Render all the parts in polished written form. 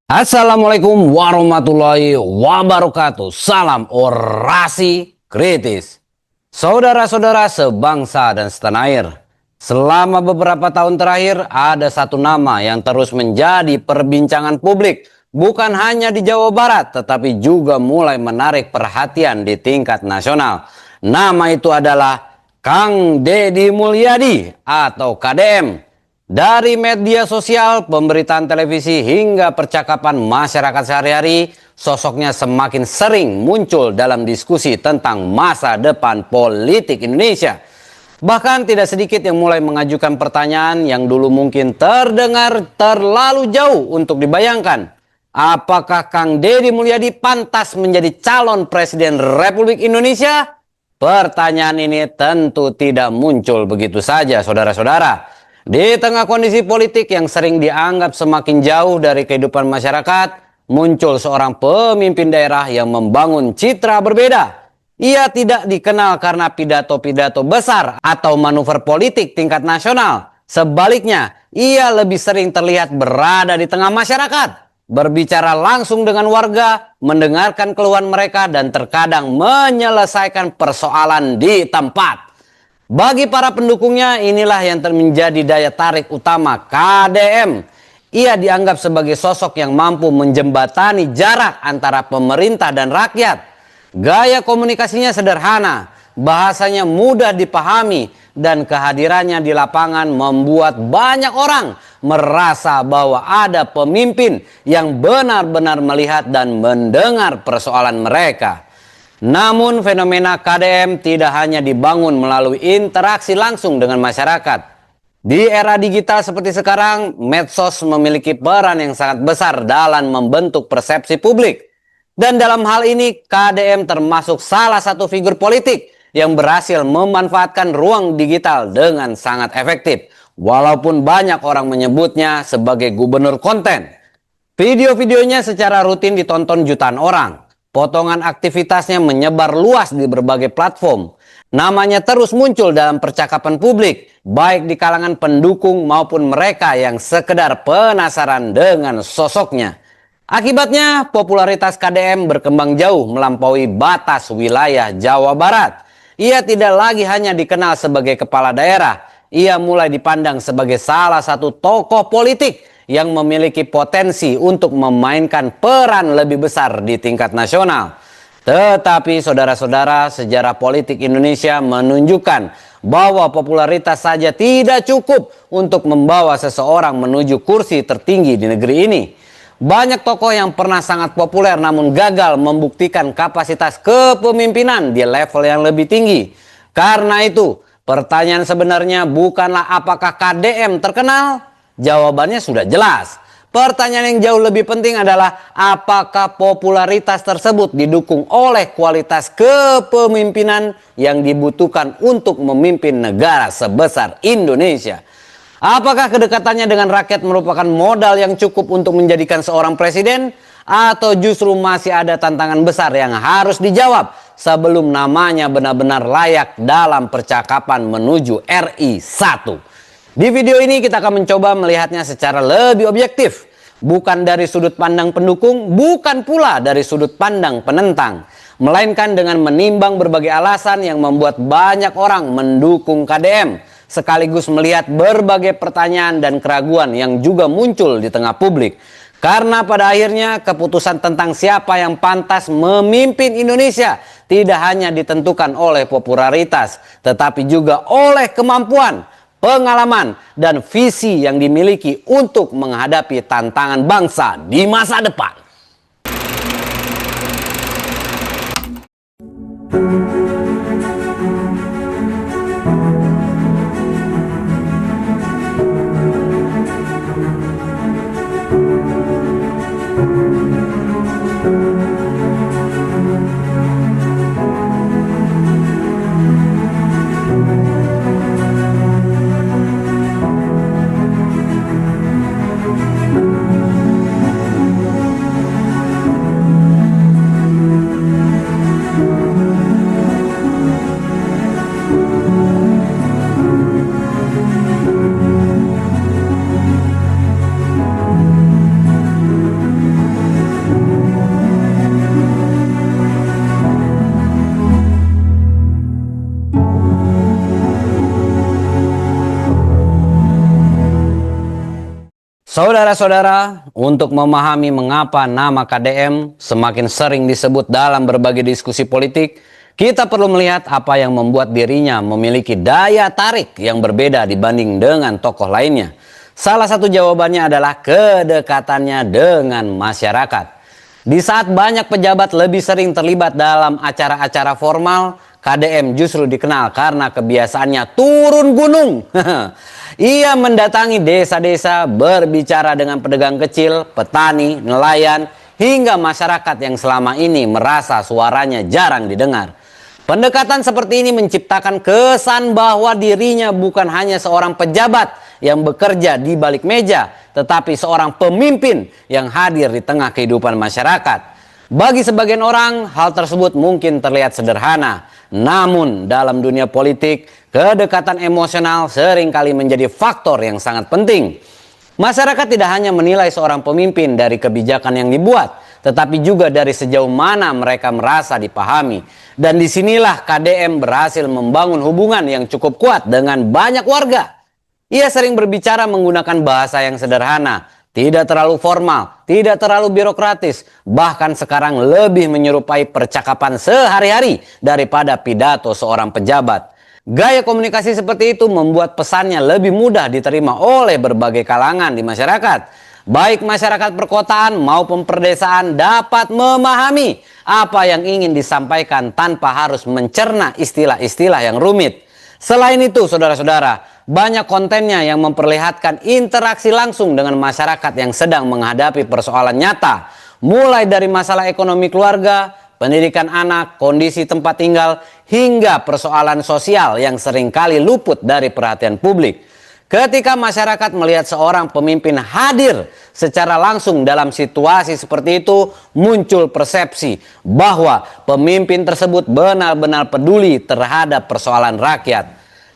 Assalamualaikum warahmatullahi wabarakatuh. Salam orasi kritis. Saudara-saudara sebangsa dan setanah air. Selama beberapa tahun terakhir ada satu nama yang terus menjadi perbincangan publik. Bukan hanya di Jawa Barat tetapi juga mulai menarik perhatian di tingkat nasional. Nama itu adalah Kang Deddy Mulyadi atau KDM. Dari media sosial, pemberitaan televisi hingga percakapan masyarakat sehari-hari, sosoknya semakin sering muncul dalam diskusi tentang masa depan politik Indonesia. Bahkan tidak sedikit yang mulai mengajukan pertanyaan yang dulu mungkin terdengar terlalu jauh untuk dibayangkan. Apakah Kang Deddy Mulyadi pantas menjadi calon Presiden Republik Indonesia? Pertanyaan ini tentu tidak muncul begitu saja, saudara-saudara. Di tengah kondisi politik yang sering dianggap semakin jauh dari kehidupan masyarakat, muncul seorang pemimpin daerah yang membangun citra berbeda. Ia tidak dikenal karena pidato-pidato besar atau manuver politik tingkat nasional. Sebaliknya, ia lebih sering terlihat berada di tengah masyarakat, berbicara langsung dengan warga, mendengarkan keluhan mereka, dan terkadang menyelesaikan persoalan di tempat. Bagi para pendukungnya, inilah yang menjadi daya tarik utama KDM. Ia dianggap sebagai sosok yang mampu menjembatani jarak antara pemerintah dan rakyat. Gaya komunikasinya sederhana, bahasanya mudah dipahami, dan kehadirannya di lapangan membuat banyak orang merasa bahwa ada pemimpin yang benar-benar melihat dan mendengar persoalan mereka. Namun fenomena KDM tidak hanya dibangun melalui interaksi langsung dengan masyarakat. Di era digital seperti sekarang, medsos memiliki peran yang sangat besar dalam membentuk persepsi publik. Dan dalam hal ini, KDM termasuk salah satu figur politik yang berhasil memanfaatkan ruang digital dengan sangat efektif. Walaupun banyak orang menyebutnya sebagai gubernur konten. Video-videonya secara rutin ditonton jutaan orang. Potongan aktivitasnya menyebar luas di berbagai platform. Namanya terus muncul dalam percakapan publik, baik di kalangan pendukung maupun mereka yang sekedar penasaran dengan sosoknya. Akibatnya, popularitas KDM berkembang jauh melampaui batas wilayah Jawa Barat. Ia tidak lagi hanya dikenal sebagai kepala daerah, ia mulai dipandang sebagai salah satu tokoh politik yang memiliki potensi untuk memainkan peran lebih besar di tingkat nasional. Tetapi saudara-saudara, sejarah politik Indonesia menunjukkan bahwa popularitas saja tidak cukup untuk membawa seseorang menuju kursi tertinggi di negeri ini. Banyak tokoh yang pernah sangat populer namun gagal membuktikan kapasitas kepemimpinan di level yang lebih tinggi. Karena itu, pertanyaan sebenarnya bukanlah apakah KDM terkenal. Jawabannya sudah jelas. Pertanyaan yang jauh lebih penting adalah apakah popularitas tersebut didukung oleh kualitas kepemimpinan yang dibutuhkan untuk memimpin negara sebesar Indonesia. Apakah kedekatannya dengan rakyat merupakan modal yang cukup untuk menjadikan seorang presiden? Atau justru masih ada tantangan besar yang harus dijawab sebelum namanya benar-benar layak dalam percakapan menuju RI 1? Di video ini kita akan mencoba melihatnya secara lebih objektif. Bukan dari sudut pandang pendukung, bukan pula dari sudut pandang penentang. Melainkan dengan menimbang berbagai alasan yang membuat banyak orang mendukung KDM. Sekaligus melihat berbagai pertanyaan dan keraguan yang juga muncul di tengah publik. Karena pada akhirnya keputusan tentang siapa yang pantas memimpin Indonesia tidak hanya ditentukan oleh popularitas, tetapi juga oleh kemampuan, pengalaman, dan visi yang dimiliki untuk menghadapi tantangan bangsa di masa depan. Saudara-saudara, untuk memahami mengapa nama KDM semakin sering disebut dalam berbagai diskusi politik, kita perlu melihat apa yang membuat dirinya memiliki daya tarik yang berbeda dibanding dengan tokoh lainnya. Salah satu jawabannya adalah kedekatannya dengan masyarakat. Di saat banyak pejabat lebih sering terlibat dalam acara-acara formal, KDM justru dikenal karena kebiasaannya turun gunung. Ia mendatangi desa-desa, berbicara dengan pedagang kecil, petani, nelayan, hingga masyarakat yang selama ini merasa suaranya jarang didengar. Pendekatan seperti ini menciptakan kesan bahwa dirinya bukan hanya seorang pejabat yang bekerja di balik meja, tetapi seorang pemimpin yang hadir di tengah kehidupan masyarakat. Bagi sebagian orang, hal tersebut mungkin terlihat sederhana. Namun, dalam dunia politik, kedekatan emosional seringkali menjadi faktor yang sangat penting. Masyarakat tidak hanya menilai seorang pemimpin dari kebijakan yang dibuat, tetapi juga dari sejauh mana mereka merasa dipahami. Dan disinilah KDM berhasil membangun hubungan yang cukup kuat dengan banyak warga. Ia sering berbicara menggunakan bahasa yang sederhana, tidak terlalu formal, tidak terlalu birokratis, bahkan sekarang lebih menyerupai percakapan sehari-hari daripada pidato seorang pejabat. Gaya komunikasi seperti itu membuat pesannya lebih mudah diterima oleh berbagai kalangan di masyarakat. Baik masyarakat perkotaan maupun perdesaan dapat memahami apa yang ingin disampaikan tanpa harus mencerna istilah-istilah yang rumit. Selain itu, saudara-saudara, banyak kontennya yang memperlihatkan interaksi langsung dengan masyarakat yang sedang menghadapi persoalan nyata, mulai dari masalah ekonomi keluarga, pendidikan anak, kondisi tempat tinggal, hingga persoalan sosial yang seringkali luput dari perhatian publik. Ketika masyarakat melihat seorang pemimpin hadir secara langsung dalam situasi seperti itu, muncul persepsi bahwa pemimpin tersebut benar-benar peduli terhadap persoalan rakyat.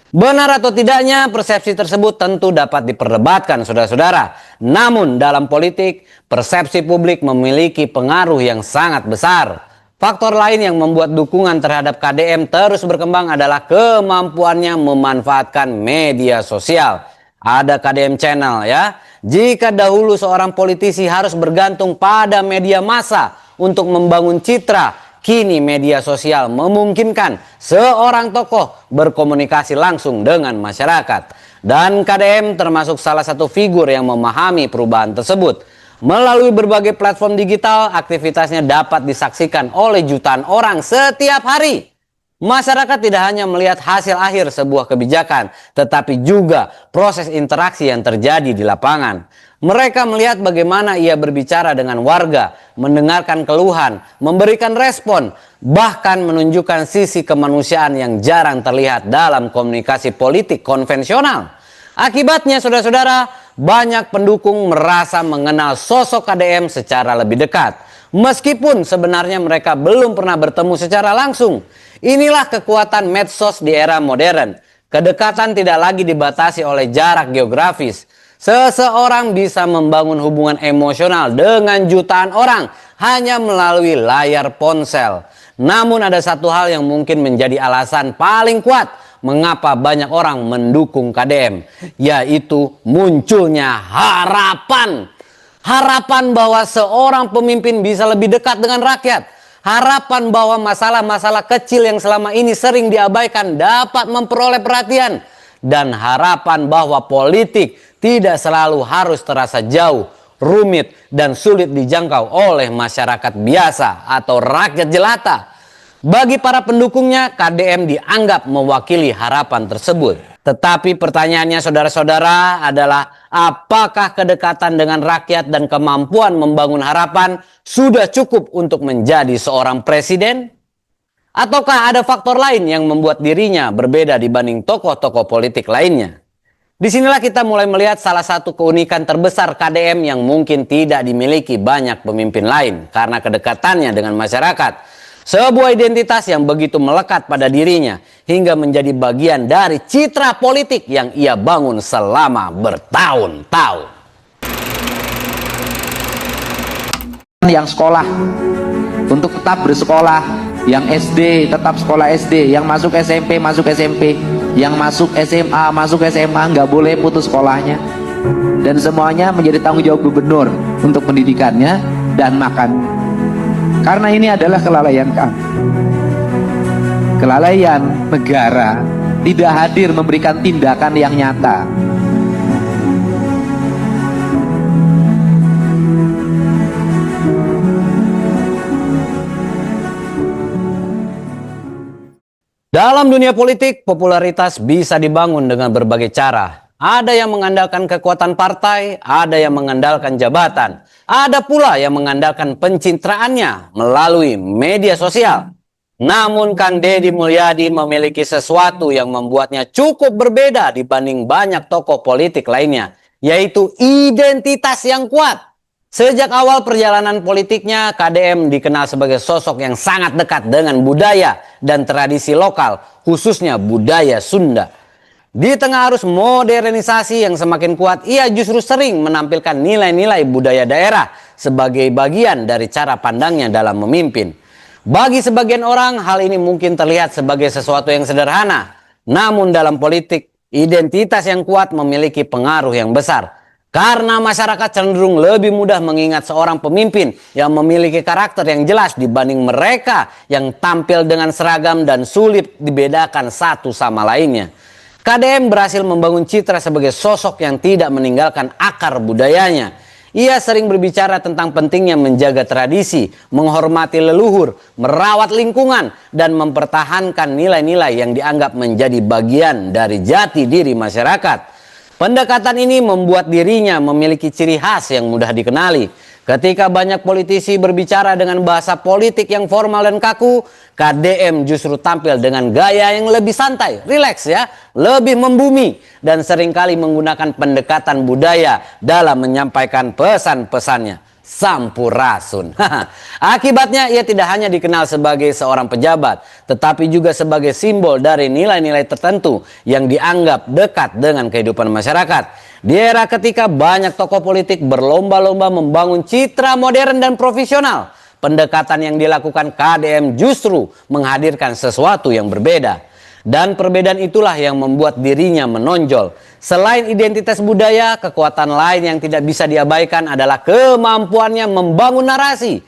Benar atau tidaknya, persepsi tersebut tentu dapat diperdebatkan, saudara-saudara. Namun dalam politik, persepsi publik memiliki pengaruh yang sangat besar. Faktor lain yang membuat dukungan terhadap KDM terus berkembang adalah kemampuannya memanfaatkan media sosial. Ada KDM Channel ya. Jika dahulu seorang politisi harus bergantung pada media massa untuk membangun citra, kini media sosial memungkinkan seorang tokoh berkomunikasi langsung dengan masyarakat. Dan KDM termasuk salah satu figur yang memahami perubahan tersebut. Melalui berbagai platform digital, aktivitasnya dapat disaksikan oleh jutaan orang setiap hari. Masyarakat tidak hanya melihat hasil akhir sebuah kebijakan, tetapi juga proses interaksi yang terjadi di lapangan. Mereka melihat bagaimana ia berbicara dengan warga, mendengarkan keluhan, memberikan respon, bahkan menunjukkan sisi kemanusiaan yang jarang terlihat dalam komunikasi politik konvensional. Akibatnya, saudara-saudara, banyak pendukung merasa mengenal sosok KDM secara lebih dekat, meskipun sebenarnya mereka belum pernah bertemu secara langsung. Inilah kekuatan medsos di era modern. Kedekatan tidak lagi dibatasi oleh jarak geografis. Seseorang bisa membangun hubungan emosional dengan jutaan orang hanya melalui layar ponsel. Namun ada satu hal yang mungkin menjadi alasan paling kuat mengapa banyak orang mendukung KDM, yaitu munculnya harapan. Harapan bahwa seorang pemimpin bisa lebih dekat dengan rakyat. Harapan bahwa masalah-masalah kecil yang selama ini sering diabaikan dapat memperoleh perhatian. Dan harapan bahwa politik tidak selalu harus terasa jauh, rumit, dan sulit dijangkau oleh masyarakat biasa atau rakyat jelata. Bagi para pendukungnya, KDM dianggap mewakili harapan tersebut. Tetapi pertanyaannya, saudara-saudara, adalah apakah kedekatan dengan rakyat dan kemampuan membangun harapan sudah cukup untuk menjadi seorang presiden? Ataukah ada faktor lain yang membuat dirinya berbeda dibanding tokoh-tokoh politik lainnya? Disinilah kita mulai melihat salah satu keunikan terbesar KDM yang mungkin tidak dimiliki banyak pemimpin lain karena kedekatannya dengan masyarakat. Sebuah identitas yang begitu melekat pada dirinya hingga menjadi bagian dari citra politik yang ia bangun selama bertahun-tahun. Yang sekolah untuk tetap bersekolah, yang SD tetap sekolah SD, yang masuk SMP masuk SMP, yang masuk SMA masuk SMA, nggak boleh putus sekolahnya. dan semuanya menjadi tanggung jawab gubernur untuk pendidikannya dan makan. Karena ini adalah kelalaian kami, kelalaian negara tidak hadir memberikan tindakan yang nyata. Dalam dunia politik, popularitas bisa dibangun dengan berbagai cara. Ada yang mengandalkan kekuatan partai, ada yang mengandalkan jabatan, ada pula yang mengandalkan pencitraannya melalui media sosial. Namun Kang Deddy Mulyadi memiliki sesuatu yang membuatnya cukup berbeda dibanding banyak tokoh politik lainnya, yaitu identitas yang kuat. Sejak awal perjalanan politiknya, KDM dikenal sebagai sosok yang sangat dekat dengan budaya dan tradisi lokal, khususnya budaya Sunda. Di tengah arus modernisasi yang semakin kuat, ia justru sering menampilkan nilai-nilai budaya daerah sebagai bagian dari cara pandangnya dalam memimpin. Bagi sebagian orang, hal ini mungkin terlihat sebagai sesuatu yang sederhana. Namun dalam politik, identitas yang kuat memiliki pengaruh yang besar. Karena masyarakat cenderung lebih mudah mengingat seorang pemimpin yang memiliki karakter yang jelas dibanding mereka yang tampil dengan seragam dan sulit dibedakan satu sama lainnya. KDM berhasil membangun citra sebagai sosok yang tidak meninggalkan akar budayanya. Ia sering berbicara tentang pentingnya menjaga tradisi, menghormati leluhur, merawat lingkungan, dan mempertahankan nilai-nilai yang dianggap menjadi bagian dari jati diri masyarakat. Pendekatan ini membuat dirinya memiliki ciri khas yang mudah dikenali. Ketika banyak politisi berbicara dengan bahasa politik yang formal dan kaku, KDM justru tampil dengan gaya yang lebih santai, rileks ya, lebih membumi, dan seringkali menggunakan pendekatan budaya dalam menyampaikan pesan-pesannya. Sampurasun. Akibatnya ia tidak hanya dikenal sebagai seorang pejabat, tetapi juga sebagai simbol dari nilai-nilai tertentu yang dianggap dekat dengan kehidupan masyarakat. Di era ketika banyak tokoh politik berlomba-lomba membangun citra modern dan profesional, pendekatan yang dilakukan KDM justru menghadirkan sesuatu yang berbeda. Dan perbedaan itulah yang membuat dirinya menonjol. Selain identitas budaya, kekuatan lain yang tidak bisa diabaikan adalah kemampuannya membangun narasi.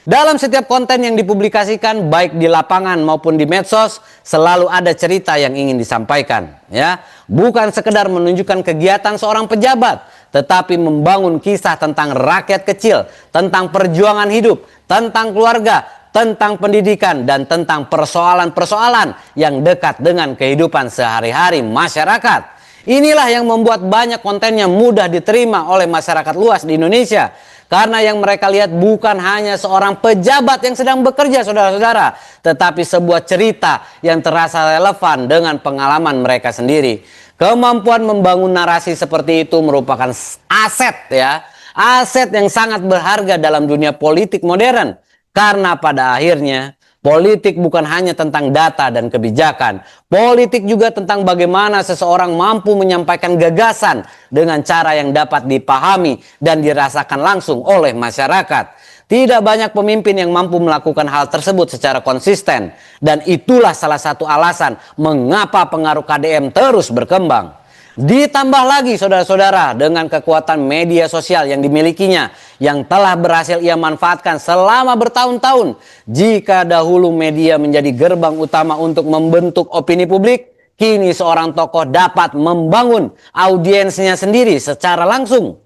Dalam setiap konten yang dipublikasikan, baik di lapangan maupun di medsos, selalu ada cerita yang ingin disampaikan. Ya, bukan sekedar menunjukkan kegiatan seorang pejabat, tetapi membangun kisah tentang rakyat kecil, tentang perjuangan hidup, tentang keluarga, tentang pendidikan, dan tentang persoalan-persoalan yang dekat dengan kehidupan sehari-hari masyarakat. Inilah yang membuat banyak kontennya mudah diterima oleh masyarakat luas di Indonesia. Karena yang mereka lihat bukan hanya seorang pejabat yang sedang bekerja, saudara-saudara, tetapi sebuah cerita yang terasa relevan dengan pengalaman mereka sendiri. Kemampuan membangun narasi seperti itu merupakan aset ya, aset yang sangat berharga dalam dunia politik modern. Karena pada akhirnya politik bukan hanya tentang data dan kebijakan. Politik juga tentang bagaimana seseorang mampu menyampaikan gagasan dengan cara yang dapat dipahami dan dirasakan langsung oleh masyarakat. Tidak banyak pemimpin yang mampu melakukan hal tersebut secara konsisten. Dan itulah salah satu alasan mengapa pengaruh KDM terus berkembang. Ditambah lagi saudara-saudara dengan kekuatan media sosial yang dimilikinya yang telah berhasil ia manfaatkan selama bertahun-tahun. Jika dahulu media menjadi gerbang utama untuk membentuk opini publik, kini seorang tokoh dapat membangun audiensnya sendiri secara langsung.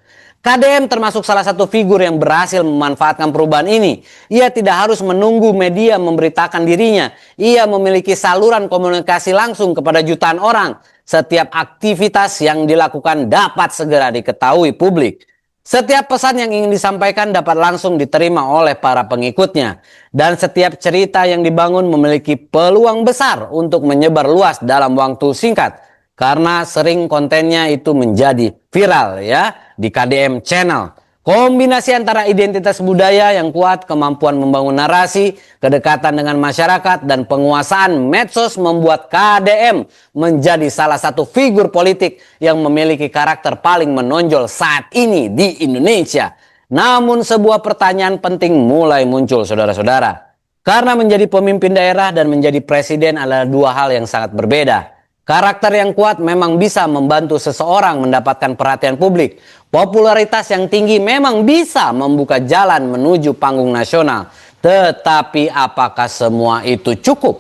KDM termasuk salah satu figur yang berhasil memanfaatkan perubahan ini. Ia tidak harus menunggu media memberitakan dirinya. Ia memiliki saluran komunikasi langsung kepada jutaan orang. Setiap aktivitas yang dilakukan dapat segera diketahui publik. Setiap pesan yang ingin disampaikan dapat langsung diterima oleh para pengikutnya. Dan setiap cerita yang dibangun memiliki peluang besar untuk menyebar luas dalam waktu singkat. Karena sering kontennya itu menjadi viral ya di KDM Channel. Kombinasi antara identitas budaya yang kuat, kemampuan membangun narasi, kedekatan dengan masyarakat, dan penguasaan medsos membuat KDM menjadi salah satu figur politik yang memiliki karakter paling menonjol saat ini di Indonesia. Namun sebuah pertanyaan penting mulai muncul saudara-saudara. Karena menjadi pemimpin daerah dan menjadi presiden adalah dua hal yang sangat berbeda. Karakter yang kuat memang bisa membantu seseorang mendapatkan perhatian publik. Popularitas yang tinggi memang bisa membuka jalan menuju panggung nasional. Tetapi apakah semua itu cukup?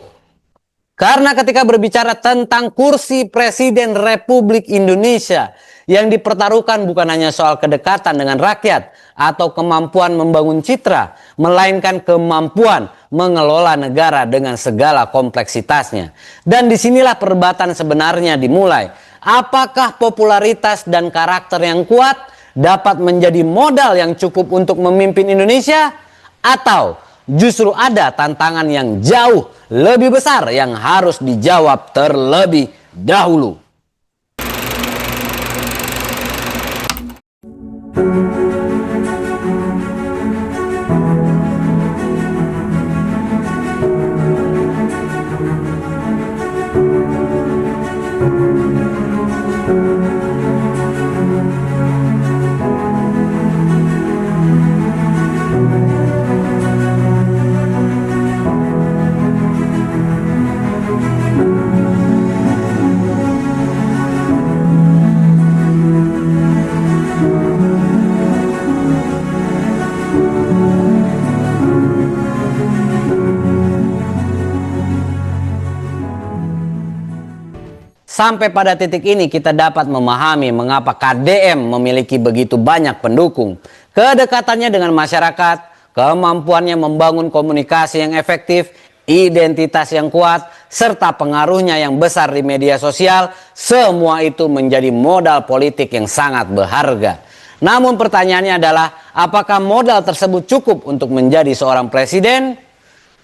Karena ketika berbicara tentang kursi Presiden Republik Indonesia, yang dipertaruhkan bukan hanya soal kedekatan dengan rakyat atau kemampuan membangun citra, melainkan kemampuan mengelola negara dengan segala kompleksitasnya. Dan disinilah perdebatan sebenarnya dimulai. Apakah popularitas dan karakter yang kuat dapat menjadi modal yang cukup untuk memimpin Indonesia? Atau justru ada tantangan yang jauh lebih besar yang harus dijawab terlebih dahulu? Sampai pada titik ini kita dapat memahami mengapa KDM memiliki begitu banyak pendukung. Kedekatannya dengan masyarakat, kemampuannya membangun komunikasi yang efektif, identitas yang kuat, serta pengaruhnya yang besar di media sosial, semua itu menjadi modal politik yang sangat berharga. Namun pertanyaannya adalah, apakah modal tersebut cukup untuk menjadi seorang presiden?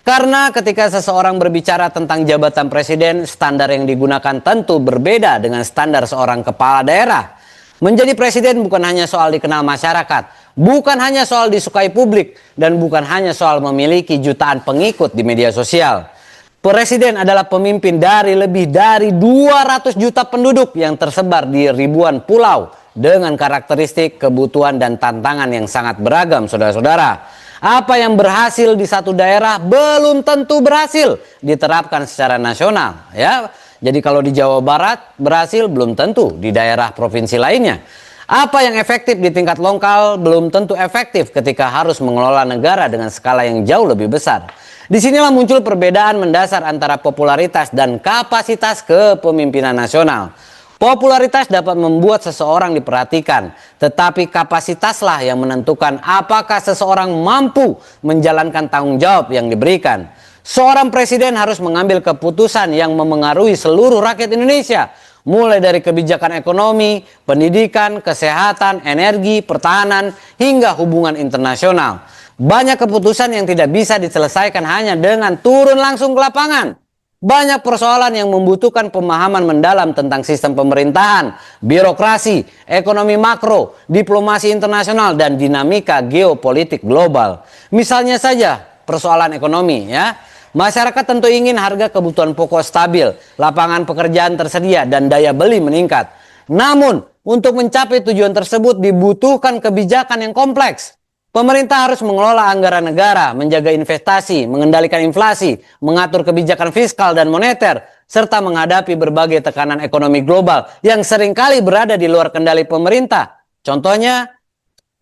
Karena ketika seseorang berbicara tentang jabatan presiden, standar yang digunakan tentu berbeda dengan standar seorang kepala daerah. Menjadi presiden bukan hanya soal dikenal masyarakat, bukan hanya soal disukai publik, dan bukan hanya soal memiliki jutaan pengikut di media sosial. Presiden adalah pemimpin dari lebih dari 200 juta penduduk yang tersebar di ribuan pulau dengan karakteristik, kebutuhan, dan tantangan yang sangat beragam, saudara-saudara. Apa yang berhasil di satu daerah belum tentu berhasil diterapkan secara nasional, ya. Jadi kalau di Jawa Barat berhasil, belum tentu di daerah provinsi lainnya. Apa yang efektif di tingkat lokal belum tentu efektif ketika harus mengelola negara dengan skala yang jauh lebih besar. Disinilah muncul perbedaan mendasar antara popularitas dan kapasitas kepemimpinan nasional. Popularitas dapat membuat seseorang diperhatikan, tetapi kapasitaslah yang menentukan apakah seseorang mampu menjalankan tanggung jawab yang diberikan. Seorang presiden harus mengambil keputusan yang memengaruhi seluruh rakyat Indonesia, mulai dari kebijakan ekonomi, pendidikan, kesehatan, energi, pertahanan, hingga hubungan internasional. Banyak keputusan yang tidak bisa diselesaikan hanya dengan turun langsung ke lapangan. Banyak persoalan yang membutuhkan pemahaman mendalam tentang sistem pemerintahan, birokrasi, ekonomi makro, diplomasi internasional, dan dinamika geopolitik global. Misalnya saja persoalan ekonomi, ya. Masyarakat tentu ingin harga kebutuhan pokok stabil, lapangan pekerjaan tersedia, dan daya beli meningkat. Namun, untuk mencapai tujuan tersebut dibutuhkan kebijakan yang kompleks. Pemerintah harus mengelola anggaran negara, menjaga investasi, mengendalikan inflasi, mengatur kebijakan fiskal dan moneter, serta menghadapi berbagai tekanan ekonomi global yang seringkali berada di luar kendali pemerintah. Contohnya,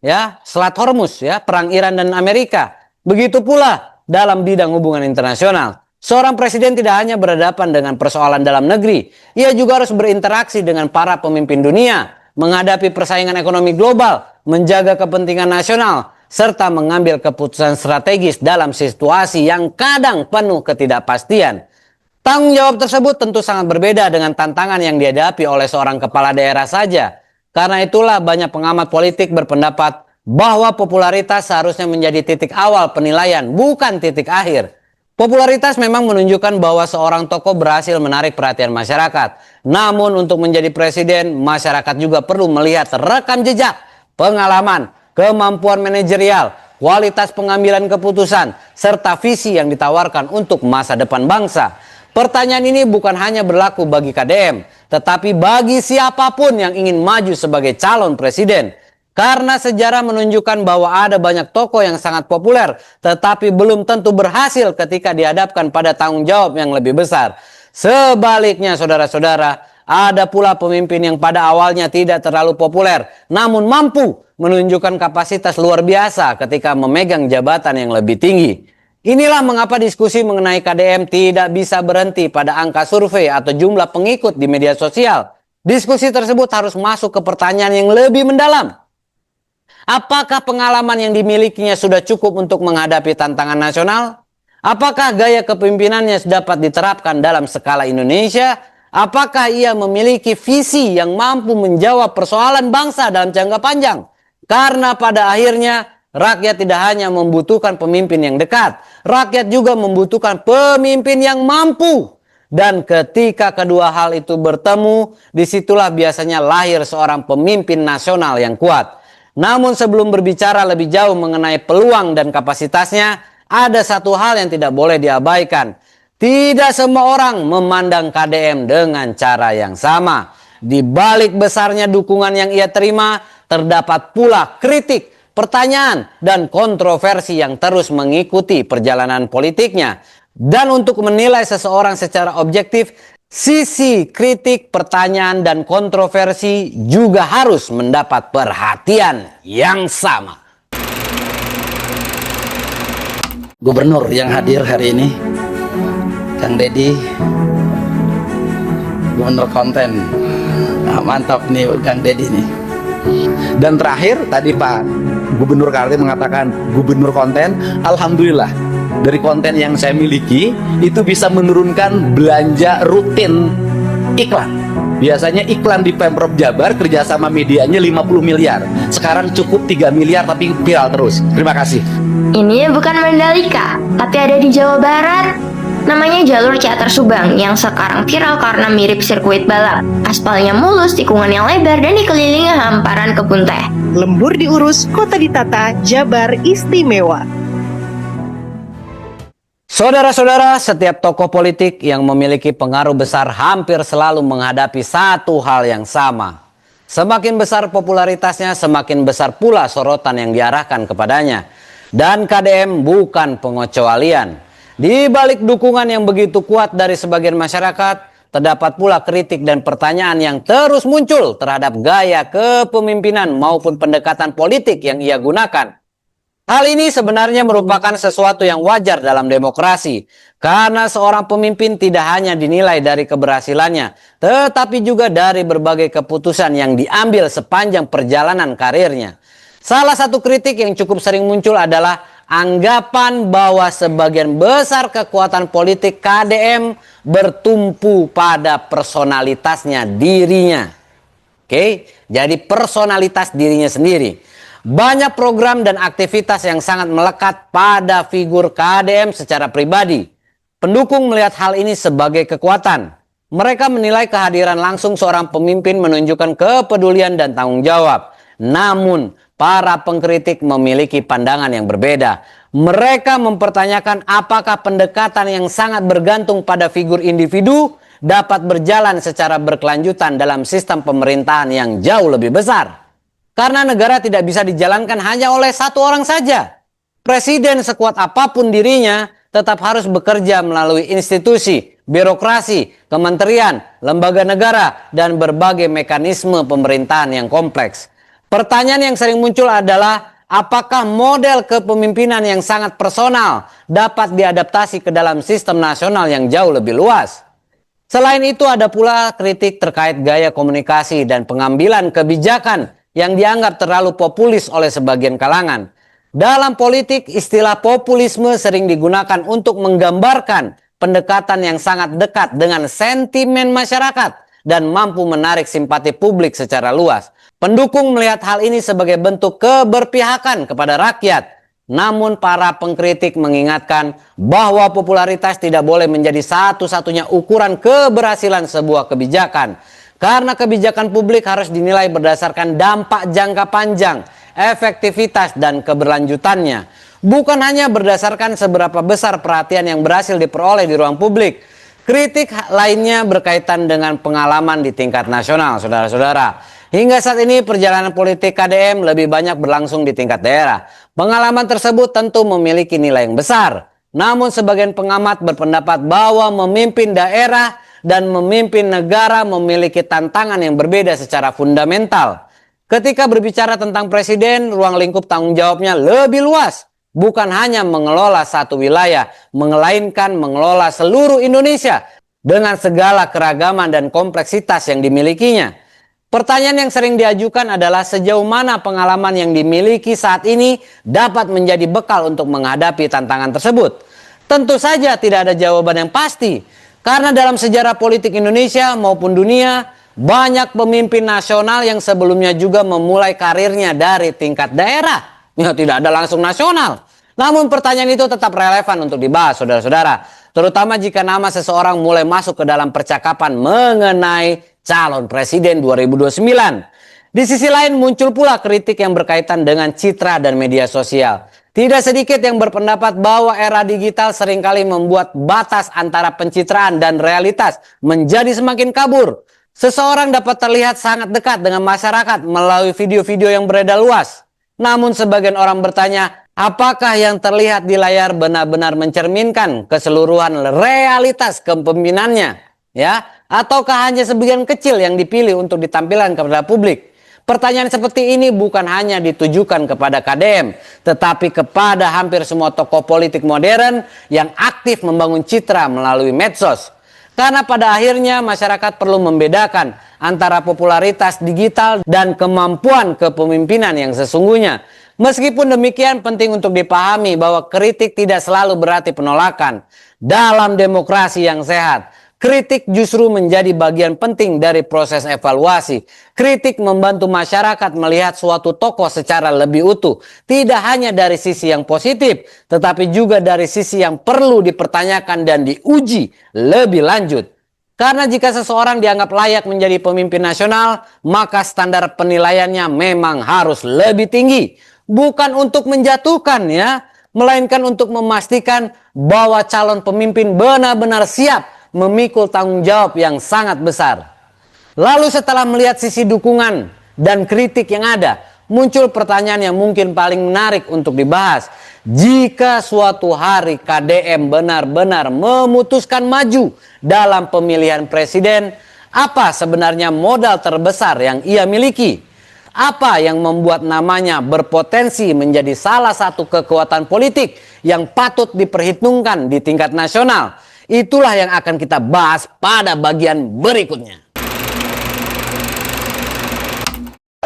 ya, Selat Hormuz, ya, perang Iran dan Amerika. Begitu pula dalam bidang hubungan internasional. Seorang presiden tidak hanya berhadapan dengan persoalan dalam negeri, ia juga harus berinteraksi dengan para pemimpin dunia, menghadapi persaingan ekonomi global, menjaga kepentingan nasional, serta mengambil keputusan strategis dalam situasi yang kadang penuh ketidakpastian. Tanggung jawab tersebut tentu sangat berbeda dengan tantangan yang dihadapi oleh seorang kepala daerah saja. Karena itulah banyak pengamat politik berpendapat bahwa popularitas seharusnya menjadi titik awal penilaian, bukan titik akhir. Popularitas memang menunjukkan bahwa seorang tokoh berhasil menarik perhatian masyarakat. Namun untuk menjadi presiden, masyarakat juga perlu melihat rekam jejak, pengalaman, kemampuan manajerial, kualitas pengambilan keputusan, serta visi yang ditawarkan untuk masa depan bangsa. Pertanyaan ini bukan hanya berlaku bagi KDM, tetapi bagi siapapun yang ingin maju sebagai calon presiden. Karena sejarah menunjukkan bahwa ada banyak tokoh yang sangat populer, tetapi belum tentu berhasil ketika dihadapkan pada tanggung jawab yang lebih besar. Sebaliknya, saudara-saudara, ada pula pemimpin yang pada awalnya tidak terlalu populer, namun mampu menunjukkan kapasitas luar biasa ketika memegang jabatan yang lebih tinggi. Inilah mengapa diskusi mengenai KDM tidak bisa berhenti pada angka survei atau jumlah pengikut di media sosial. Diskusi tersebut harus masuk ke pertanyaan yang lebih mendalam. Apakah pengalaman yang dimilikinya sudah cukup untuk menghadapi tantangan nasional? Apakah gaya kepemimpinannya dapat diterapkan dalam skala Indonesia? Apakah ia memiliki visi yang mampu menjawab persoalan bangsa dalam jangka panjang? Karena pada akhirnya rakyat tidak hanya membutuhkan pemimpin yang dekat, rakyat juga membutuhkan pemimpin yang mampu. Dan ketika kedua hal itu bertemu, disitulah biasanya lahir seorang pemimpin nasional yang kuat. Namun sebelum berbicara lebih jauh mengenai peluang dan kapasitasnya, ada satu hal yang tidak boleh diabaikan. Tidak semua orang memandang KDM dengan cara yang sama. Di balik besarnya dukungan yang ia terima, terdapat pula kritik, pertanyaan, dan kontroversi yang terus mengikuti perjalanan politiknya. Dan untuk menilai seseorang secara objektif, sisi kritik, pertanyaan, dan kontroversi juga harus mendapat perhatian yang sama. Gubernur yang hadir hari ini, Kang Deddy, Gubernur konten. Nah, mantap nih Kang Deddy nih. Dan terakhir tadi Pak Gubernur Kaltim mengatakan Gubernur konten. Alhamdulillah dari konten yang saya miliki itu bisa menurunkan belanja rutin iklan. Biasanya iklan di Pemprov Jabar kerjasama medianya 50 miliar. Sekarang cukup 3 miliar tapi viral terus. Terima kasih. Ini bukan Mandalika, tapi ada di Jawa Barat. Namanya jalur Ciater Subang yang sekarang viral karena mirip sirkuit balap. Aspalnya mulus, tikungan yang lebar, dan dikelilingi hamparan kebun teh. Lembur diurus, kota ditata, Jabar istimewa. Saudara-saudara, setiap tokoh politik yang memiliki pengaruh besar hampir selalu menghadapi satu hal yang sama. Semakin besar popularitasnya, semakin besar pula sorotan yang diarahkan kepadanya. Dan KDM bukan pengecualian. Di balik dukungan yang begitu kuat dari sebagian masyarakat, terdapat pula kritik dan pertanyaan yang terus muncul terhadap gaya kepemimpinan maupun pendekatan politik yang ia gunakan. Hal ini sebenarnya merupakan sesuatu yang wajar dalam demokrasi, karena seorang pemimpin tidak hanya dinilai dari keberhasilannya, tetapi juga dari berbagai keputusan yang diambil sepanjang perjalanan karirnya. Salah satu kritik yang cukup sering muncul adalah anggapan bahwa sebagian besar kekuatan politik KDM bertumpu pada personalitasnya dirinya. Oke, jadi personalitas dirinya sendiri. Banyak program dan aktivitas yang sangat melekat pada figur KDM secara pribadi. Pendukung melihat hal ini sebagai kekuatan. Mereka menilai kehadiran langsung seorang pemimpin menunjukkan kepedulian dan tanggung jawab. Namun, para pengkritik memiliki pandangan yang berbeda. Mereka mempertanyakan apakah pendekatan yang sangat bergantung pada figur individu dapat berjalan secara berkelanjutan dalam sistem pemerintahan yang jauh lebih besar. Karena negara tidak bisa dijalankan hanya oleh satu orang saja. Presiden sekuat apapun dirinya tetap harus bekerja melalui institusi, birokrasi, kementerian, lembaga negara, dan berbagai mekanisme pemerintahan yang kompleks. Pertanyaan yang sering muncul adalah, apakah model kepemimpinan yang sangat personal dapat diadaptasi ke dalam sistem nasional yang jauh lebih luas? Selain itu ada pula kritik terkait gaya komunikasi dan pengambilan kebijakan yang dianggap terlalu populis oleh sebagian kalangan. Dalam politik, istilah populisme sering digunakan untuk menggambarkan pendekatan yang sangat dekat dengan sentimen masyarakat dan mampu menarik simpati publik secara luas. Pendukung melihat hal ini sebagai bentuk keberpihakan kepada rakyat. Namun para pengkritik mengingatkan bahwa popularitas tidak boleh menjadi satu-satunya ukuran keberhasilan sebuah kebijakan. Karena kebijakan publik harus dinilai berdasarkan dampak jangka panjang, efektivitas, dan keberlanjutannya. Bukan hanya berdasarkan seberapa besar perhatian yang berhasil diperoleh di ruang publik. Kritik lainnya berkaitan dengan pengalaman di tingkat nasional, saudara-saudara. Hingga saat ini perjalanan politik KDM lebih banyak berlangsung di tingkat daerah. Pengalaman tersebut tentu memiliki nilai yang besar. Namun sebagian pengamat berpendapat bahwa memimpin daerah dan memimpin negara memiliki tantangan yang berbeda secara fundamental. Ketika berbicara tentang presiden, ruang lingkup tanggung jawabnya lebih luas. Bukan hanya mengelola satu wilayah, melainkan mengelola seluruh Indonesia dengan segala keragaman dan kompleksitas yang dimilikinya. Pertanyaan yang sering diajukan adalah sejauh mana pengalaman yang dimiliki saat ini dapat menjadi bekal untuk menghadapi tantangan tersebut. Tentu saja tidak ada jawaban yang pasti, karena dalam sejarah politik Indonesia maupun dunia, banyak pemimpin nasional yang sebelumnya juga memulai karirnya dari tingkat daerah. Ya, tidak ada langsung nasional. Namun pertanyaan itu tetap relevan untuk dibahas, saudara-saudara. Terutama jika nama seseorang mulai masuk ke dalam percakapan mengenai calon presiden 2029. Di sisi lain muncul pula kritik yang berkaitan dengan citra dan media sosial. Tidak sedikit yang berpendapat bahwa era digital seringkali membuat batas antara pencitraan dan realitas menjadi semakin kabur. Seseorang dapat terlihat sangat dekat dengan masyarakat melalui video-video yang beredar luas. Namun sebagian orang bertanya, apakah yang terlihat di layar benar-benar mencerminkan keseluruhan realitas kepemimpinannya? Ya, ataukah hanya sebagian kecil yang dipilih untuk ditampilkan kepada publik? Pertanyaan seperti ini bukan hanya ditujukan kepada KDM, tetapi kepada hampir semua tokoh politik modern yang aktif membangun citra melalui medsos. Karena pada akhirnya masyarakat perlu membedakan antara popularitas digital dan kemampuan kepemimpinan yang sesungguhnya. Meskipun demikian penting untuk dipahami bahwa kritik tidak selalu berarti penolakan. Dalam demokrasi yang sehat, kritik justru menjadi bagian penting dari proses evaluasi. Kritik membantu masyarakat melihat suatu tokoh secara lebih utuh. Tidak hanya dari sisi yang positif, tetapi juga dari sisi yang perlu dipertanyakan dan diuji lebih lanjut. Karena jika seseorang dianggap layak menjadi pemimpin nasional, maka standar penilaiannya memang harus lebih tinggi. Bukan untuk menjatuhkan ya, melainkan untuk memastikan bahwa calon pemimpin benar-benar siap memikul tanggung jawab yang sangat besar. Lalu setelah melihat sisi dukungan dan kritik yang ada, muncul pertanyaan yang mungkin paling menarik untuk dibahas. Jika suatu hari KDM benar-benar memutuskan maju dalam pemilihan presiden, apa sebenarnya modal terbesar yang ia miliki? Apa yang membuat namanya berpotensi menjadi salah satu kekuatan politik yang patut diperhitungkan di tingkat nasional? Itulah yang akan kita bahas pada bagian berikutnya.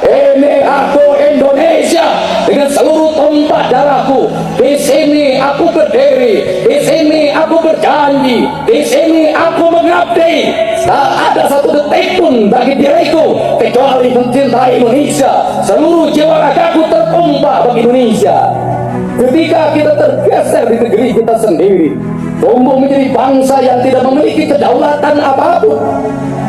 Ini aku Indonesia dengan seluruh tumpah darahku. Di sini aku berdiri, di sini aku berjanji, di sini aku mengabdi. Tak ada satu detik pun bagi diriku kecuali mencintai Indonesia. Seluruh jiwa ragaku tertumpah bagi Indonesia. Ketika kita tergeser di negeri kita sendiri, tumbuh menjadi bangsa yang tidak memiliki kedaulatan apapun,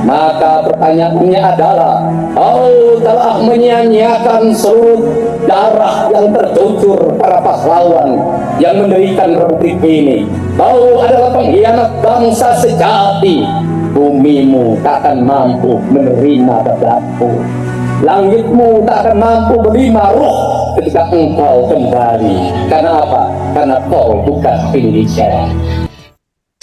maka pertanyaannya adalah, kau telah menyia-nyiakan seluruh darah yang tercucur para pahlawan yang mendirikan republik ini. Kau adalah pengkhianat bangsa sejati. Bumimu tak akan mampu menerima bebanmu. Langitmu tak akan mampu menerima ruh ketika engkau kembali. Karena apa? Karena kau bukan Indonesia.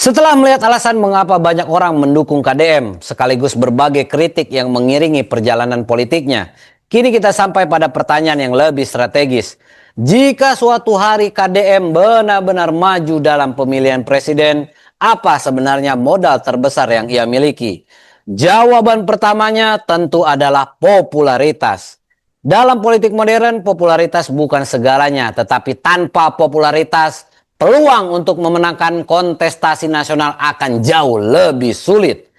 Setelah melihat alasan mengapa banyak orang mendukung KDM, sekaligus berbagai kritik yang mengiringi perjalanan politiknya, kini kita sampai pada pertanyaan yang lebih strategis. Jika suatu hari KDM benar-benar maju dalam pemilihan presiden, apa sebenarnya modal terbesar yang ia miliki? Jawaban pertamanya tentu adalah popularitas. Dalam politik modern, popularitas bukan segalanya, tetapi tanpa popularitas, peluang untuk memenangkan kontestasi nasional akan jauh lebih sulit.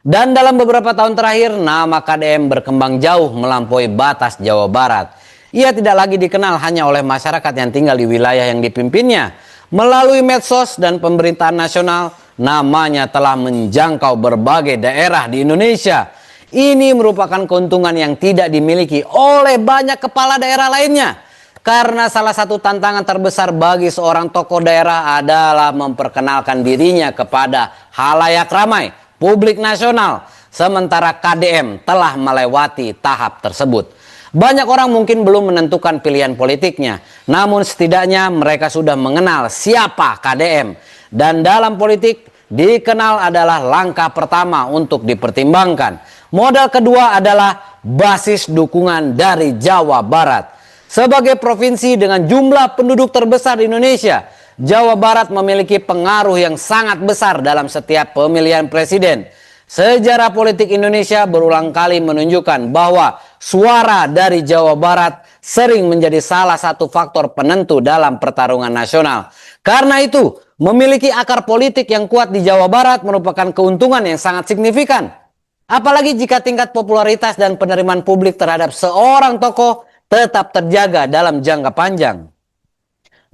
Dan dalam beberapa tahun terakhir, nama KDM berkembang jauh melampaui batas Jawa Barat. Ia tidak lagi dikenal hanya oleh masyarakat yang tinggal di wilayah yang dipimpinnya. Melalui medsos dan pemerintahan nasional, namanya telah menjangkau berbagai daerah di Indonesia. Ini merupakan keuntungan yang tidak dimiliki oleh banyak kepala daerah lainnya. Karena salah satu tantangan terbesar bagi seorang tokoh daerah adalah memperkenalkan dirinya kepada halayak ramai, publik nasional. Sementara KDM telah melewati tahap tersebut. Banyak orang mungkin belum menentukan pilihan politiknya, namun setidaknya mereka sudah mengenal siapa KDM. Dan dalam politik, dikenal adalah langkah pertama untuk dipertimbangkan. Modal kedua adalah basis dukungan dari Jawa Barat. Sebagai provinsi dengan jumlah penduduk terbesar di Indonesia, Jawa Barat memiliki pengaruh yang sangat besar dalam setiap pemilihan presiden. Sejarah politik Indonesia berulang kali menunjukkan bahwa suara dari Jawa Barat sering menjadi salah satu faktor penentu dalam pertarungan nasional. Karena itu, memiliki akar politik yang kuat di Jawa Barat merupakan keuntungan yang sangat signifikan. Apalagi jika tingkat popularitas dan penerimaan publik terhadap seorang tokoh tetap terjaga dalam jangka panjang.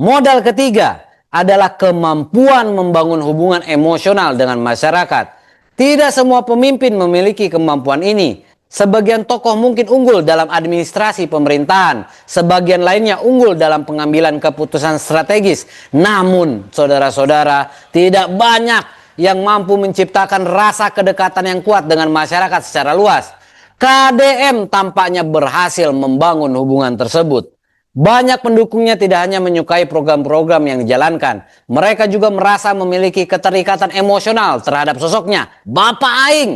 Modal ketiga adalah kemampuan membangun hubungan emosional dengan masyarakat. Tidak semua pemimpin memiliki kemampuan ini. Sebagian tokoh mungkin unggul dalam administrasi pemerintahan, sebagian lainnya unggul dalam pengambilan keputusan strategis. Namun, saudara-saudara, tidak banyak yang mampu menciptakan rasa kedekatan yang kuat dengan masyarakat secara luas. KDM tampaknya berhasil membangun hubungan tersebut. Banyak pendukungnya tidak hanya menyukai program-program yang dijalankan, mereka juga merasa memiliki keterikatan emosional terhadap sosoknya, Bapak Aing.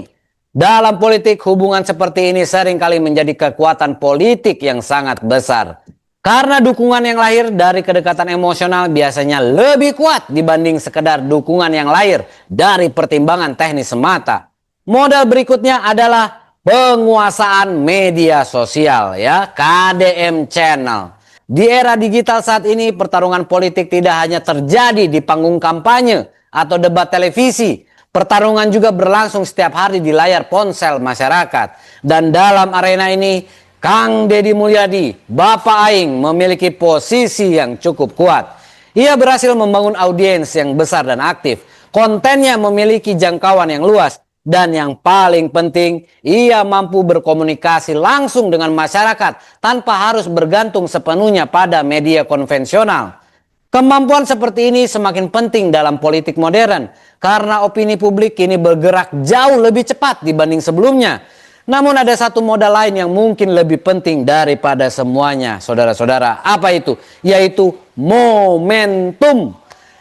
Dalam politik, hubungan seperti ini seringkali menjadi kekuatan politik yang sangat besar. Karena dukungan yang lahir dari kedekatan emosional biasanya lebih kuat dibanding sekedar dukungan yang lahir dari pertimbangan teknis semata. Modal berikutnya adalah penguasaan media sosial, ya, KDM Channel. Di era digital saat ini, pertarungan politik tidak hanya terjadi di panggung kampanye atau debat televisi. Pertarungan juga berlangsung setiap hari di layar ponsel masyarakat. Dan dalam arena ini, Kang Deddy Mulyadi, Bapak Aing, memiliki posisi yang cukup kuat. Ia berhasil membangun audiens yang besar dan aktif. Kontennya memiliki jangkauan yang luas. Dan yang paling penting, ia mampu berkomunikasi langsung dengan masyarakat tanpa harus bergantung sepenuhnya pada media konvensional. Kemampuan seperti ini semakin penting dalam politik modern karena opini publik kini bergerak jauh lebih cepat dibanding sebelumnya. Namun ada satu modal lain yang mungkin lebih penting daripada semuanya, saudara-saudara. Apa itu? Yaitu momentum.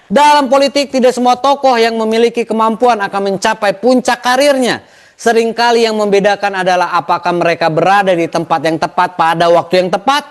Dalam politik tidak semua tokoh yang memiliki kemampuan akan mencapai puncak karirnya. Seringkali yang membedakan adalah apakah mereka berada di tempat yang tepat pada waktu yang tepat.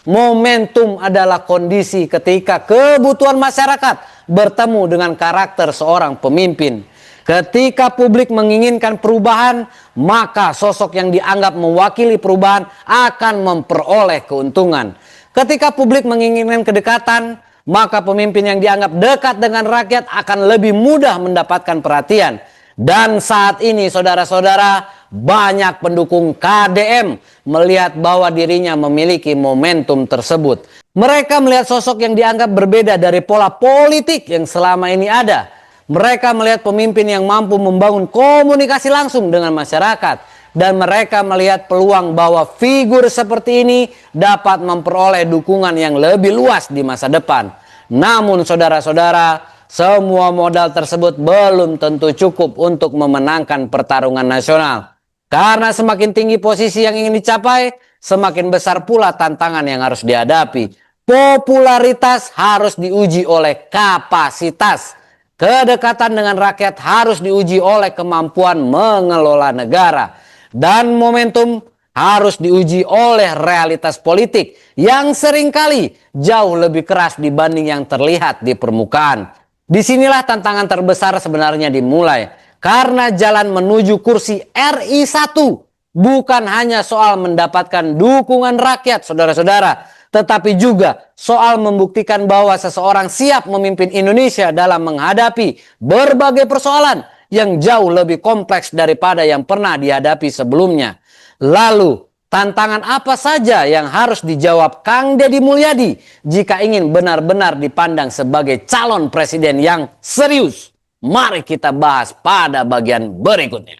Momentum adalah kondisi ketika kebutuhan masyarakat bertemu dengan karakter seorang pemimpin. Ketika publik menginginkan perubahan, maka sosok yang dianggap mewakili perubahan akan memperoleh keuntungan. Ketika publik menginginkan kedekatan, maka pemimpin yang dianggap dekat dengan rakyat akan lebih mudah mendapatkan perhatian. Dan saat ini, saudara-saudara, banyak pendukung KDM melihat bahwa dirinya memiliki momentum tersebut. Mereka melihat sosok yang dianggap berbeda dari pola politik yang selama ini ada. Mereka melihat pemimpin yang mampu membangun komunikasi langsung dengan masyarakat. Dan mereka melihat peluang bahwa figur seperti ini dapat memperoleh dukungan yang lebih luas di masa depan. Namun saudara-saudara, semua modal tersebut belum tentu cukup untuk memenangkan pertarungan nasional. Karena semakin tinggi posisi yang ingin dicapai, semakin besar pula tantangan yang harus dihadapi. Popularitas harus diuji oleh kapasitas. Kedekatan dengan rakyat harus diuji oleh kemampuan mengelola negara. Dan momentum harus diuji oleh realitas politik yang seringkali jauh lebih keras dibanding yang terlihat di permukaan. Disinilah tantangan terbesar sebenarnya dimulai. Karena jalan menuju kursi RI 1 bukan hanya soal mendapatkan dukungan rakyat, saudara-saudara, tetapi juga soal membuktikan bahwa seseorang siap memimpin Indonesia dalam menghadapi berbagai persoalan yang jauh lebih kompleks daripada yang pernah dihadapi sebelumnya. Lalu, tantangan apa saja yang harus dijawab Kang Deddy Mulyadi jika ingin benar-benar dipandang sebagai calon presiden yang serius? Mari kita bahas pada bagian berikutnya.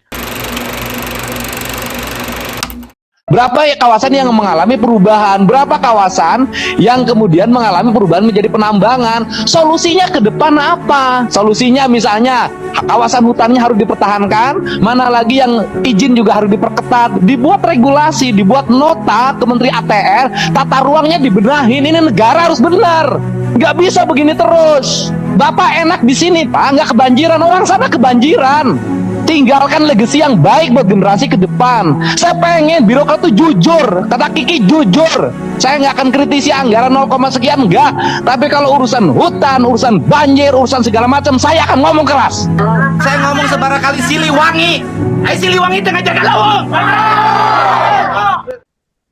Berapa ya kawasan yang mengalami perubahan? Berapa kawasan yang kemudian mengalami perubahan menjadi penambangan? Solusinya ke depan apa? Solusinya misalnya kawasan hutannya harus dipertahankan, mana lagi yang izin juga harus diperketat, dibuat regulasi, dibuat nota ke Menteri ATR, tata ruangnya dibenahin. Ini negara harus benar. Nggak bisa begini terus. Bapak enak di sini, Pak, nggak kebanjiran. Orang sana kebanjiran. Tinggalkan legasi yang baik buat generasi ke depan. Saya pengen birokrat tuh jujur. Kata Kiki jujur. Saya nggak akan kritisi anggaran 0, sekian, enggak. Tapi kalau urusan hutan, urusan banjir, urusan segala macam, saya akan ngomong keras. Saya ngomong sebarangkali Siliwangi. Siliwangi tengah jaga lawang.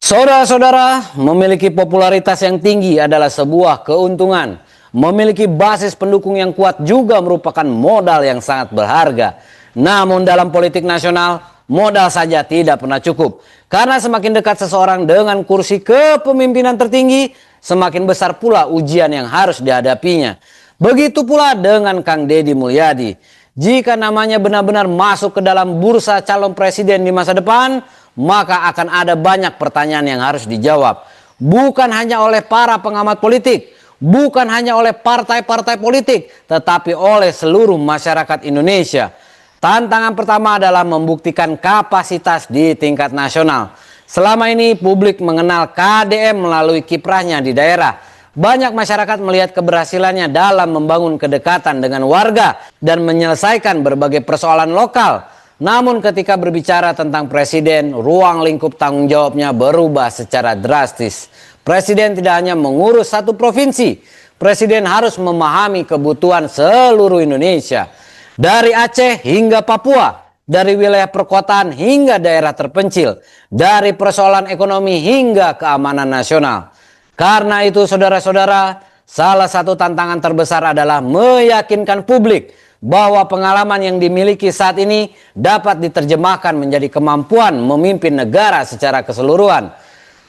Saudara-saudara, memiliki popularitas yang tinggi adalah sebuah keuntungan. Memiliki basis pendukung yang kuat juga merupakan modal yang sangat berharga. Namun dalam politik nasional, modal saja tidak pernah cukup. Karena semakin dekat seseorang dengan kursi kepemimpinan tertinggi, semakin besar pula ujian yang harus dihadapinya. Begitu pula dengan Kang Deddy Mulyadi. Jika namanya benar-benar masuk ke dalam bursa calon presiden di masa depan, maka akan ada banyak pertanyaan yang harus dijawab. Bukan hanya oleh para pengamat politik, bukan hanya oleh partai-partai politik, tetapi oleh seluruh masyarakat Indonesia. Tantangan pertama adalah membuktikan kapasitas di tingkat nasional. Selama ini publik mengenal KDM melalui kiprahnya di daerah. Banyak masyarakat melihat keberhasilannya dalam membangun kedekatan dengan warga dan menyelesaikan berbagai persoalan lokal. Namun ketika berbicara tentang presiden, ruang lingkup tanggung jawabnya berubah secara drastis. Presiden tidak hanya mengurus satu provinsi, presiden harus memahami kebutuhan seluruh Indonesia. Dari Aceh hingga Papua, dari wilayah perkotaan hingga daerah terpencil, dari persoalan ekonomi hingga keamanan nasional. Karena itu saudara-saudara, salah satu tantangan terbesar adalah meyakinkan publik bahwa pengalaman yang dimiliki saat ini dapat diterjemahkan menjadi kemampuan memimpin negara secara keseluruhan.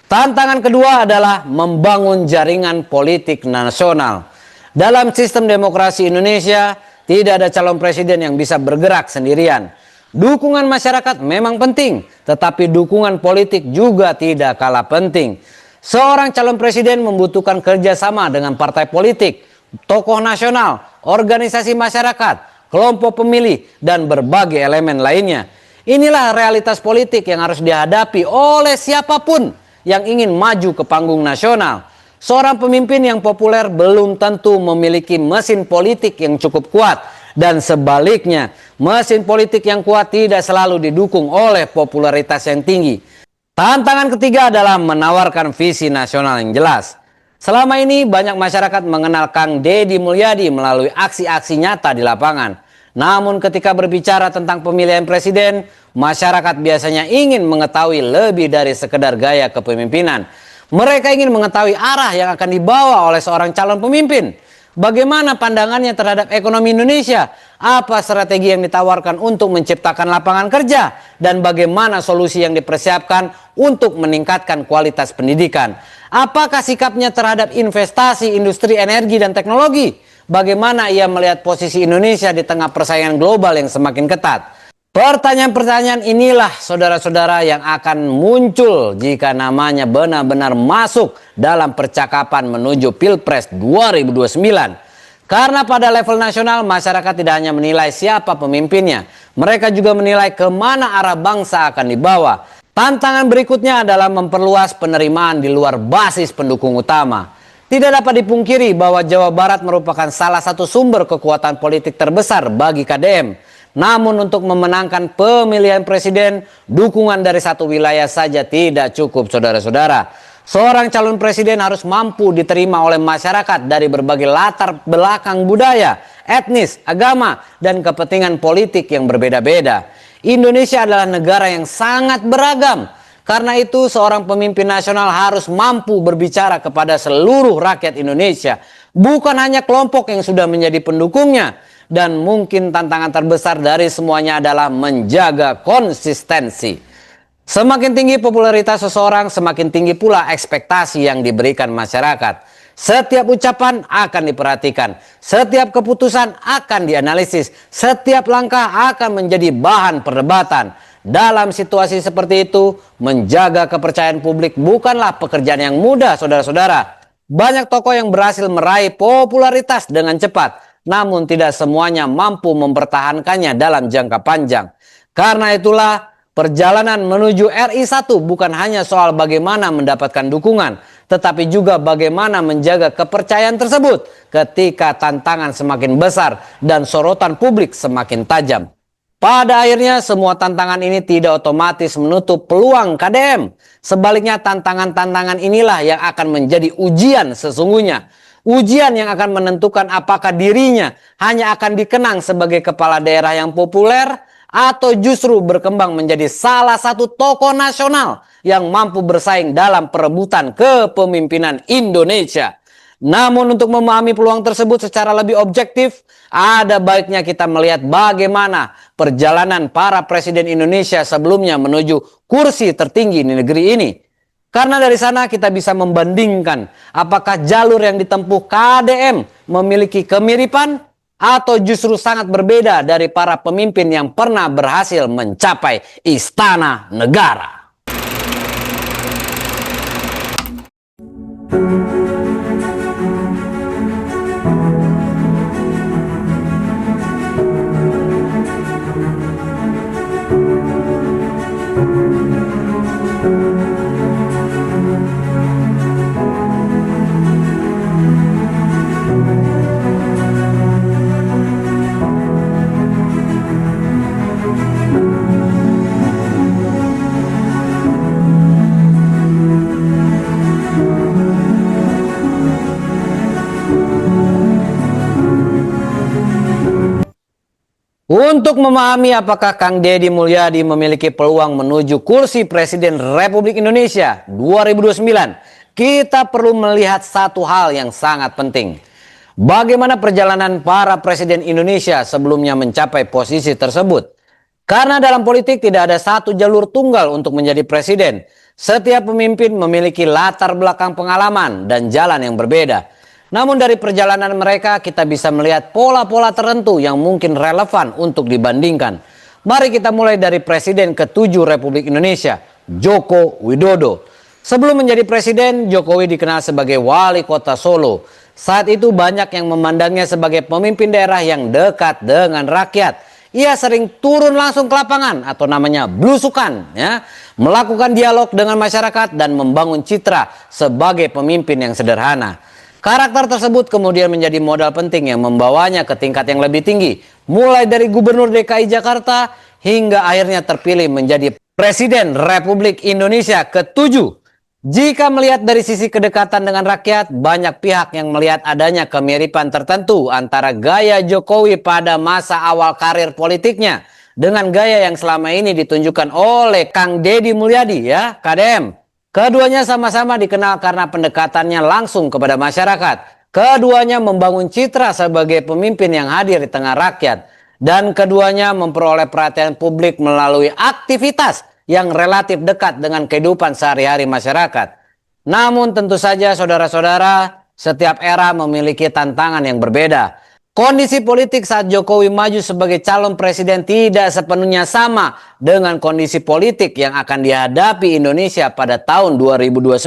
Tantangan kedua adalah membangun jaringan politik nasional. Dalam sistem demokrasi Indonesia, tidak ada calon presiden yang bisa bergerak sendirian. Dukungan masyarakat memang penting, tetapi dukungan politik juga tidak kalah penting. Seorang calon presiden membutuhkan kerjasama dengan partai politik, tokoh nasional, organisasi masyarakat, kelompok pemilih, dan berbagai elemen lainnya. Inilah realitas politik yang harus dihadapi oleh siapapun yang ingin maju ke panggung nasional. Seorang pemimpin yang populer belum tentu memiliki mesin politik yang cukup kuat. Dan sebaliknya, mesin politik yang kuat tidak selalu didukung oleh popularitas yang tinggi. Tantangan ketiga adalah menawarkan visi nasional yang jelas. Selama ini banyak masyarakat mengenal Kang Deddy Mulyadi melalui aksi-aksi nyata di lapangan. Namun ketika berbicara tentang pemilihan presiden, masyarakat biasanya ingin mengetahui lebih dari sekedar gaya kepemimpinan. Mereka ingin mengetahui arah yang akan dibawa oleh seorang calon pemimpin. Bagaimana pandangannya terhadap ekonomi Indonesia? Apa strategi yang ditawarkan untuk menciptakan lapangan kerja? Dan bagaimana solusi yang dipersiapkan untuk meningkatkan kualitas pendidikan? Apakah sikapnya terhadap investasi industri energi dan teknologi? Bagaimana ia melihat posisi Indonesia di tengah persaingan global yang semakin ketat? Pertanyaan-pertanyaan inilah saudara-saudara yang akan muncul jika namanya benar-benar masuk dalam percakapan menuju Pilpres 2029. Karena pada level nasional masyarakat tidak hanya menilai siapa pemimpinnya, mereka juga menilai kemana arah bangsa akan dibawa. Tantangan berikutnya adalah memperluas penerimaan di luar basis pendukung utama. Tidak dapat dipungkiri bahwa Jawa Barat merupakan salah satu sumber kekuatan politik terbesar bagi KDM. Namun untuk memenangkan pemilihan presiden, dukungan dari satu wilayah saja tidak cukup saudara-saudara. Seorang calon presiden harus mampu diterima oleh masyarakat dari berbagai latar belakang budaya, etnis, agama, dan kepentingan politik yang berbeda-beda. Indonesia adalah negara yang sangat beragam. Karena itu seorang pemimpin nasional harus mampu berbicara kepada seluruh rakyat Indonesia. Bukan hanya kelompok yang sudah menjadi pendukungnya. Dan mungkin tantangan terbesar dari semuanya adalah menjaga konsistensi. Semakin tinggi popularitas seseorang, semakin tinggi pula ekspektasi yang diberikan masyarakat. Setiap ucapan akan diperhatikan, setiap keputusan akan dianalisis, setiap langkah akan menjadi bahan perdebatan. Dalam situasi seperti itu, menjaga kepercayaan publik bukanlah pekerjaan yang mudah, saudara-saudara. Banyak tokoh yang berhasil meraih popularitas dengan cepat, namun tidak semuanya mampu mempertahankannya dalam jangka panjang. Karena itulah perjalanan menuju RI 1 bukan hanya soal bagaimana mendapatkan dukungan, tetapi juga bagaimana menjaga kepercayaan tersebut ketika tantangan semakin besar dan sorotan publik semakin tajam. Pada akhirnya semua tantangan ini tidak otomatis menutup peluang KDM. Sebaliknya tantangan-tantangan inilah yang akan menjadi ujian sesungguhnya. Ujian yang akan menentukan apakah dirinya hanya akan dikenang sebagai kepala daerah yang populer atau justru berkembang menjadi salah satu tokoh nasional yang mampu bersaing dalam perebutan kepemimpinan Indonesia. Namun untuk memahami peluang tersebut secara lebih objektif, ada baiknya kita melihat bagaimana perjalanan para presiden Indonesia sebelumnya menuju kursi tertinggi di negeri ini. Karena dari sana kita bisa membandingkan apakah jalur yang ditempuh KDM memiliki kemiripan atau justru sangat berbeda dari para pemimpin yang pernah berhasil mencapai istana negara. Untuk memahami apakah Kang Deddy Mulyadi memiliki peluang menuju kursi Presiden Republik Indonesia 2029, kita perlu melihat satu hal yang sangat penting. Bagaimana perjalanan para presiden Indonesia sebelumnya mencapai posisi tersebut? Karena dalam politik tidak ada satu jalur tunggal untuk menjadi presiden. Setiap pemimpin memiliki latar belakang pengalaman dan jalan yang berbeda. Namun dari perjalanan mereka kita bisa melihat pola-pola tertentu yang mungkin relevan untuk dibandingkan. Mari kita mulai dari Presiden ke-7 Republik Indonesia, Joko Widodo. Sebelum menjadi presiden, Jokowi dikenal sebagai wali kota Solo. Saat itu banyak yang memandangnya sebagai pemimpin daerah yang dekat dengan rakyat. Ia sering turun langsung ke lapangan atau namanya blusukan, ya, melakukan dialog dengan masyarakat dan membangun citra sebagai pemimpin yang sederhana. Karakter tersebut kemudian menjadi modal penting yang membawanya ke tingkat yang lebih tinggi, mulai dari Gubernur DKI Jakarta hingga akhirnya terpilih menjadi Presiden Republik Indonesia ke-7. Jika melihat dari sisi kedekatan dengan rakyat, banyak pihak yang melihat adanya kemiripan tertentu antara gaya Jokowi pada masa awal karir politiknya dengan gaya yang selama ini ditunjukkan oleh Kang Deddy Mulyadi, ya, KDM. Keduanya sama-sama dikenal karena pendekatannya langsung kepada masyarakat. Keduanya membangun citra sebagai pemimpin yang hadir di tengah rakyat. Dan keduanya memperoleh perhatian publik melalui aktivitas yang relatif dekat dengan kehidupan sehari-hari masyarakat. Namun tentu saja saudara-saudara, setiap era memiliki tantangan yang berbeda. Kondisi politik saat Jokowi maju sebagai calon presiden tidak sepenuhnya sama dengan kondisi politik yang akan dihadapi Indonesia pada tahun 2029.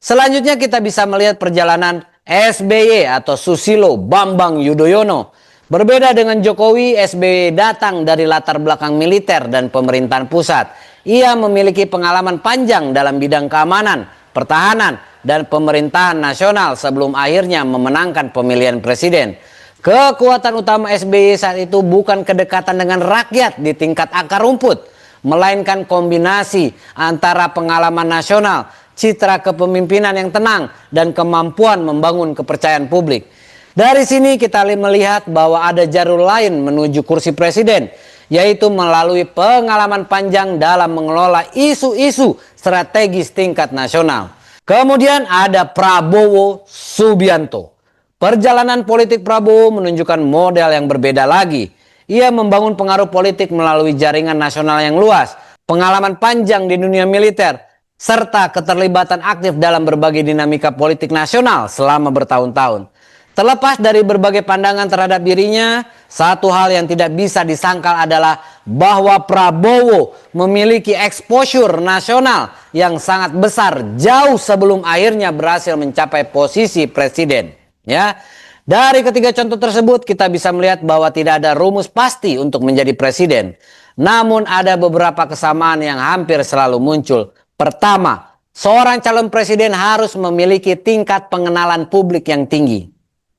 Selanjutnya kita bisa melihat perjalanan SBY atau Susilo Bambang Yudhoyono. Berbeda dengan Jokowi, SBY datang dari latar belakang militer dan pemerintahan pusat. Ia memiliki pengalaman panjang dalam bidang keamanan, pertahanan, dan pemerintahan nasional sebelum akhirnya memenangkan pemilihan presiden. Kekuatan utama SBY saat itu bukan kedekatan dengan rakyat di tingkat akar rumput, melainkan kombinasi antara pengalaman nasional, citra kepemimpinan yang tenang, dan kemampuan membangun kepercayaan publik. Dari sini kita melihat bahwa ada jalur lain menuju kursi presiden, yaitu melalui pengalaman panjang dalam mengelola isu-isu strategis tingkat nasional. Kemudian ada Prabowo Subianto. Perjalanan politik Prabowo menunjukkan model yang berbeda lagi. Ia membangun pengaruh politik melalui jaringan nasional yang luas, pengalaman panjang di dunia militer, serta keterlibatan aktif dalam berbagai dinamika politik nasional selama bertahun-tahun. Terlepas dari berbagai pandangan terhadap dirinya, satu hal yang tidak bisa disangkal adalah bahwa Prabowo memiliki exposure nasional yang sangat besar jauh sebelum akhirnya berhasil mencapai posisi presiden. Ya, dari ketiga contoh tersebut kita bisa melihat bahwa tidak ada rumus pasti untuk menjadi presiden. Namun ada beberapa kesamaan yang hampir selalu muncul. Pertama, seorang calon presiden harus memiliki tingkat pengenalan publik yang tinggi.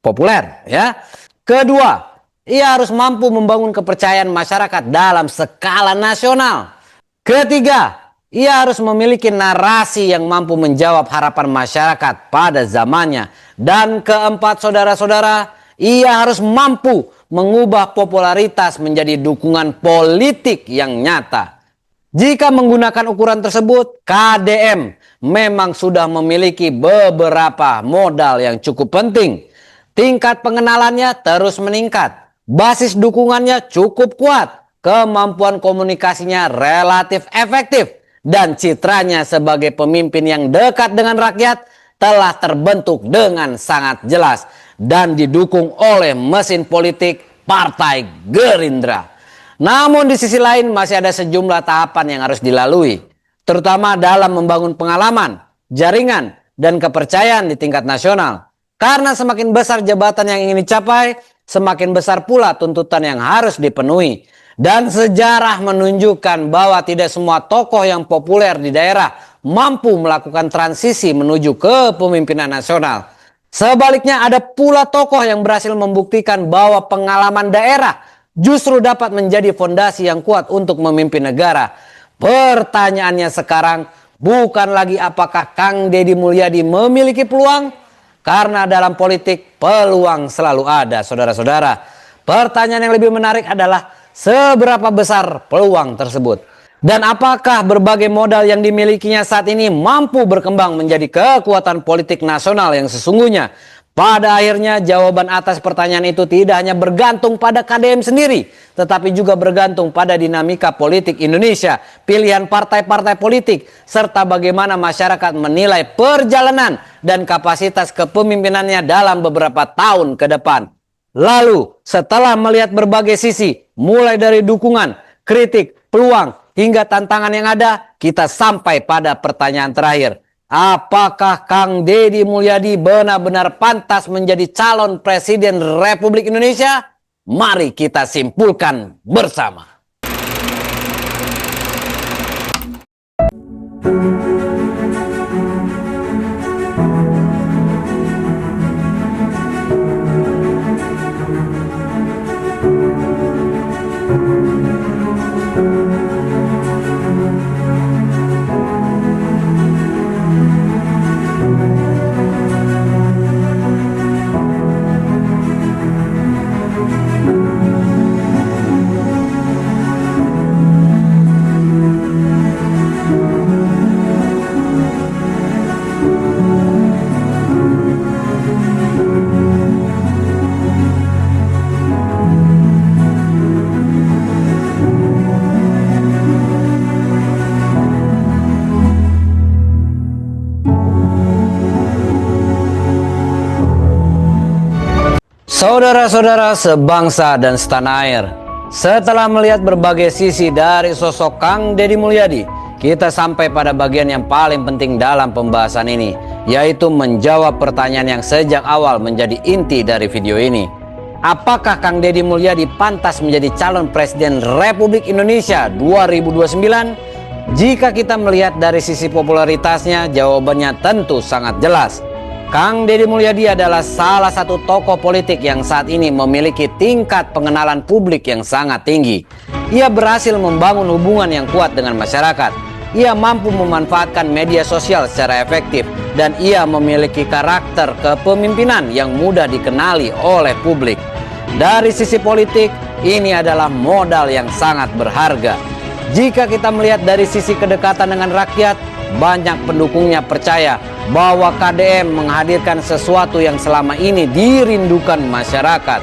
Populer, ya. Kedua, ia harus mampu membangun kepercayaan masyarakat dalam skala nasional. Ketiga, ia harus memiliki narasi yang mampu menjawab harapan masyarakat pada zamannya. Dan keempat, saudara-saudara, ia harus mampu mengubah popularitas menjadi dukungan politik yang nyata. Jika menggunakan ukuran tersebut, KDM memang sudah memiliki beberapa modal yang cukup penting. Tingkat pengenalannya terus meningkat, basis dukungannya cukup kuat, kemampuan komunikasinya relatif efektif, dan citranya sebagai pemimpin yang dekat dengan rakyat telah terbentuk dengan sangat jelas dan didukung oleh mesin politik Partai Gerindra. Namun di sisi lain masih ada sejumlah tahapan yang harus dilalui, terutama dalam membangun pengalaman, jaringan, dan kepercayaan di tingkat nasional. Karena semakin besar jabatan yang ingin dicapai, semakin besar pula tuntutan yang harus dipenuhi. Dan sejarah menunjukkan bahwa tidak semua tokoh yang populer di daerah mampu melakukan transisi menuju kepemimpinan nasional. Sebaliknya ada pula tokoh yang berhasil membuktikan bahwa pengalaman daerah justru dapat menjadi fondasi yang kuat untuk memimpin negara. Pertanyaannya sekarang bukan lagi apakah Kang Deddy Mulyadi memiliki peluang, karena dalam politik peluang selalu ada, saudara-saudara. Pertanyaan yang lebih menarik adalah seberapa besar peluang tersebut, dan apakah berbagai modal yang dimilikinya saat ini mampu berkembang menjadi kekuatan politik nasional yang sesungguhnya. Pada akhirnya jawaban atas pertanyaan itu tidak hanya bergantung pada KDM sendiri, tetapi juga bergantung pada dinamika politik Indonesia, pilihan partai-partai politik, serta bagaimana masyarakat menilai perjalanan dan kapasitas kepemimpinannya dalam beberapa tahun ke depan. Lalu setelah melihat berbagai sisi, mulai dari dukungan, kritik, peluang, hingga tantangan yang ada, kita sampai pada pertanyaan terakhir. Apakah Kang Deddy Mulyadi benar-benar pantas menjadi calon presiden Republik Indonesia? Mari kita simpulkan bersama. Saudara-saudara sebangsa dan setanah air, setelah melihat berbagai sisi dari sosok Kang Deddy Mulyadi, kita sampai pada bagian yang paling penting dalam pembahasan ini, yaitu menjawab pertanyaan yang sejak awal menjadi inti dari video ini. Apakah Kang Deddy Mulyadi pantas menjadi calon presiden Republik Indonesia 2029? Jika kita melihat dari sisi popularitasnya, jawabannya tentu sangat jelas. Kang Deddy Mulyadi adalah salah satu tokoh politik yang saat ini memiliki tingkat pengenalan publik yang sangat tinggi. Ia berhasil membangun hubungan yang kuat dengan masyarakat. Ia mampu memanfaatkan media sosial secara efektif, dan ia memiliki karakter kepemimpinan yang mudah dikenali oleh publik. Dari sisi politik, ini adalah modal yang sangat berharga. Jika kita melihat dari sisi kedekatan dengan rakyat, banyak pendukungnya percaya bahwa KDM menghadirkan sesuatu yang selama ini dirindukan masyarakat.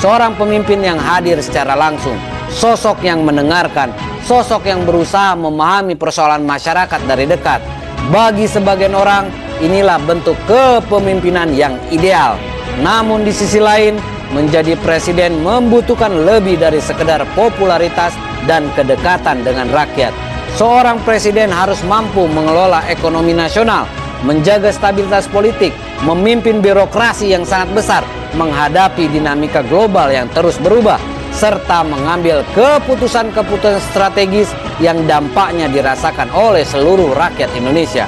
Seorang pemimpin yang hadir secara langsung, sosok yang mendengarkan, sosok yang berusaha memahami persoalan masyarakat dari dekat. Bagi sebagian orang, inilah bentuk kepemimpinan yang ideal. Namun di sisi lain, menjadi presiden membutuhkan lebih dari sekedar popularitas dan kedekatan dengan rakyat. Seorang presiden harus mampu mengelola ekonomi nasional, menjaga stabilitas politik, memimpin birokrasi yang sangat besar, menghadapi dinamika global yang terus berubah, serta mengambil keputusan-keputusan strategis yang dampaknya dirasakan oleh seluruh rakyat Indonesia.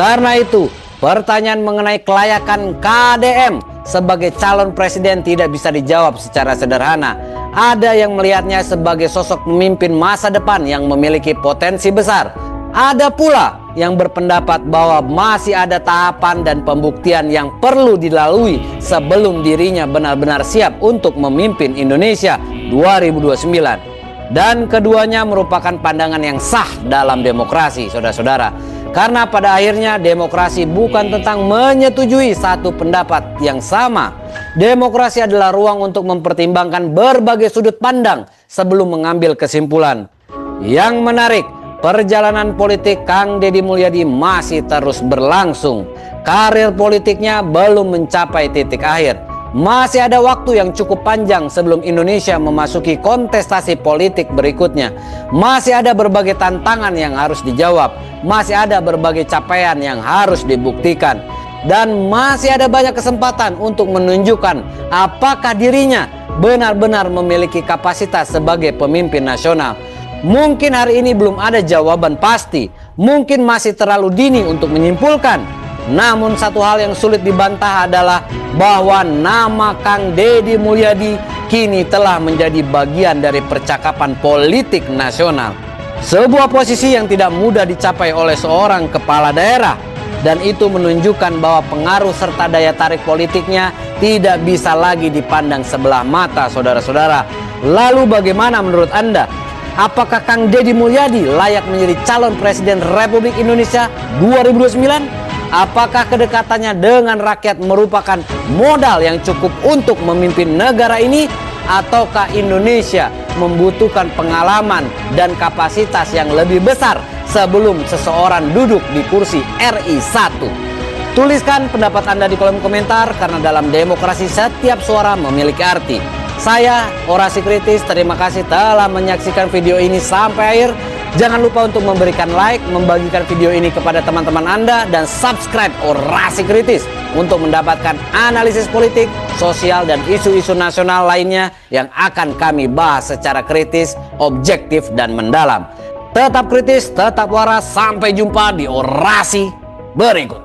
Karena itu, pertanyaan mengenai kelayakan KDM sebagai calon presiden tidak bisa dijawab secara sederhana. Ada yang melihatnya sebagai sosok pemimpin masa depan yang memiliki potensi besar. Ada pula yang berpendapat bahwa masih ada tahapan dan pembuktian yang perlu dilalui sebelum dirinya benar-benar siap untuk memimpin Indonesia 2029. Dan keduanya merupakan pandangan yang sah dalam demokrasi, saudara-saudara. Karena pada akhirnya demokrasi bukan tentang menyetujui satu pendapat yang sama. Demokrasi adalah ruang untuk mempertimbangkan berbagai sudut pandang sebelum mengambil kesimpulan. Yang menarik, perjalanan politik Kang Deddy Mulyadi masih terus berlangsung. Karir politiknya belum mencapai titik akhir. Masih ada waktu yang cukup panjang sebelum Indonesia memasuki kontestasi politik berikutnya. Masih ada berbagai tantangan yang harus dijawab. Masih ada berbagai capaian yang harus dibuktikan. Dan masih ada banyak kesempatan untuk menunjukkan apakah dirinya benar-benar memiliki kapasitas sebagai pemimpin nasional. Mungkin hari ini belum ada jawaban pasti. Mungkin masih terlalu dini untuk menyimpulkan. Namun satu hal yang sulit dibantah adalah bahwa nama Kang Deddy Mulyadi kini telah menjadi bagian dari percakapan politik nasional. Sebuah posisi yang tidak mudah dicapai oleh seorang kepala daerah. Dan itu menunjukkan bahwa pengaruh serta daya tarik politiknya tidak bisa lagi dipandang sebelah mata, saudara-saudara. Lalu bagaimana menurut Anda? Apakah Kang Deddy Mulyadi layak menjadi calon presiden Republik Indonesia 2029? Apakah kedekatannya dengan rakyat merupakan modal yang cukup untuk memimpin negara ini? Ataukah Indonesia membutuhkan pengalaman dan kapasitas yang lebih besar sebelum seseorang duduk di kursi RI 1? Tuliskan pendapat Anda di kolom komentar, karena dalam demokrasi setiap suara memiliki arti. Saya, Orasi Kritis, terima kasih telah menyaksikan video ini sampai akhir. Jangan lupa untuk memberikan like, membagikan video ini kepada teman-teman Anda, dan subscribe Orasi Kritis untuk mendapatkan analisis politik, sosial, dan isu-isu nasional lainnya yang akan kami bahas secara kritis, objektif, dan mendalam. Tetap kritis, tetap waras, sampai jumpa di Orasi berikut.